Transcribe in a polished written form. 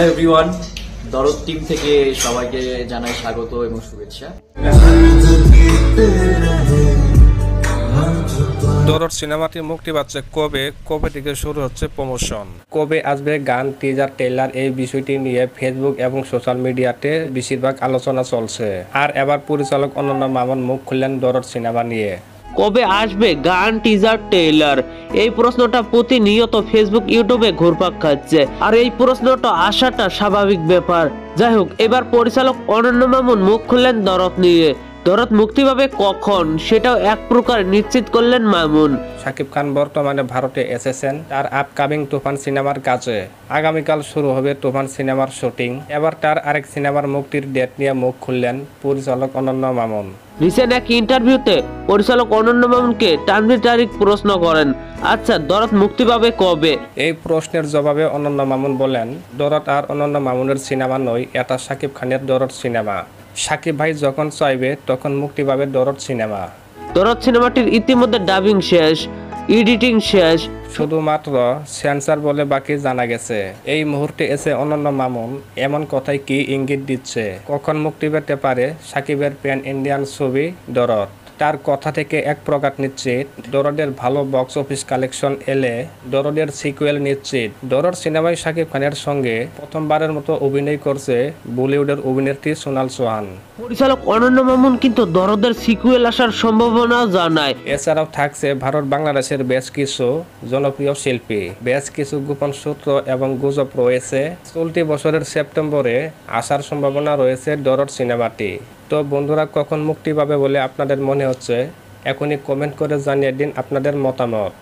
Hello everyone, দরদ team থেকে সবাইকে জানাই স্বাগত এবং শুভেচ্ছা। দরদ সিনেমাটি মুক্তি পাচ্ছে কবে থেকে শুরু হচ্ছে প্রমোশন, কবে আসবে গান, টিজার, ট্রেলার, এই বিষয়টি নিয়ে ফেসবুক এবং সোশ্যাল মিডিয়াতে বেশিরভাগ আলোচনা চলছে। আর এবার পরিচালক অনন্য মামুন মুখ খুললেন দরদ সিনেমা নিয়ে। কবে আসবে গান, টিজার, ট্রেলার? এই প্রশ্নটা প্রতিনিয়ত ফেসবুক, ইউটিউবে ঘুরপাক খাচ্ছে। আর এই প্রশ্নটা আসাটা স্বাভাবিক ব্যাপার। যাই হোক, এবার পরিচালক অনন্য মামুন মুখ খুললেন দরদ নিয়ে। দরদ মুক্তি পাবে কখন সেটাও এক প্রকার নিশ্চিত করলেন মামুন। শাকিব খান বর্তমানে ভারতে এসেছেন তার আপকামিং তুফান সিনেমার কাছে। আগামীকাল শুরু হবে তুফান সিনেমার শুটিং। এবার তার আরেক সিনেমার মুক্তির ডেট নিয়ে মুখ খুললেন পরিচালক অনন্য মামুন। রিসেন্ট এক ইন্টারভিউতে পরিচালক অনন্য মামুনকে তানভীর তারিক প্রশ্ন করেন, আচ্ছা দরদ মুক্তি পাবে কবে? এই প্রশ্নের জবাবে অনন্য মামুন বলেন, দরদ আর অনন্য মামুনের সিনেমা নয়, এটা শাকিব খানের দরদ সিনেমা। শাকিব ভাই যখন চাইবে তখন মুক্তি পাবে দরদ সিনেমা। দরদ সিনেমাটির ইতিমধ্যে ডাবিং শেষ, এডিটিং শেষ, শুধুমাত্র সেন্সার বলে বাকি জানা গেছে। এই মুহূর্তে এসে অনন্য মামুন এমন কথাই কি ইঙ্গিত দিচ্ছে কখন মুক্তি পেতে পারে শাকিবের প্যান ইন্ডিয়ান ছবি দরদ। তার কথা থেকে এক প্রকার নিশ্চিত, দরদের ভালো বক্স অফিস কালেকশন এলে দরদের সিকুয়েল নিশ্চিত। দরদ সিনেমায় শাকিব খানের সঙ্গে প্রথমবারের মতো অভিনয় করছে বলিউডের অভিনেত্রী সোনাল চৌহান। পরিচালক অনন্য মামুন কিন্তু দরদের সিকুয়েল আসার সম্ভাবনা জানায়। এছাড়াও থাকছে ভারত বাংলাদেশের বেশ কিছু জনপ্রিয় শিল্পী, বেশ কিছু গোপন সূত্র এবং গুজব রয়েছে। চলতি বছরের সেপ্টেম্বরে আসার সম্ভাবনা রয়েছে দরদ সিনেমাটি। তো বন্ধুরা, কখন মুক্তি পাবে বলে আপনাদের মনে হচ্ছে? এখনই কমেন্ট করে জানিয়ে দিন আপনাদের মতামত।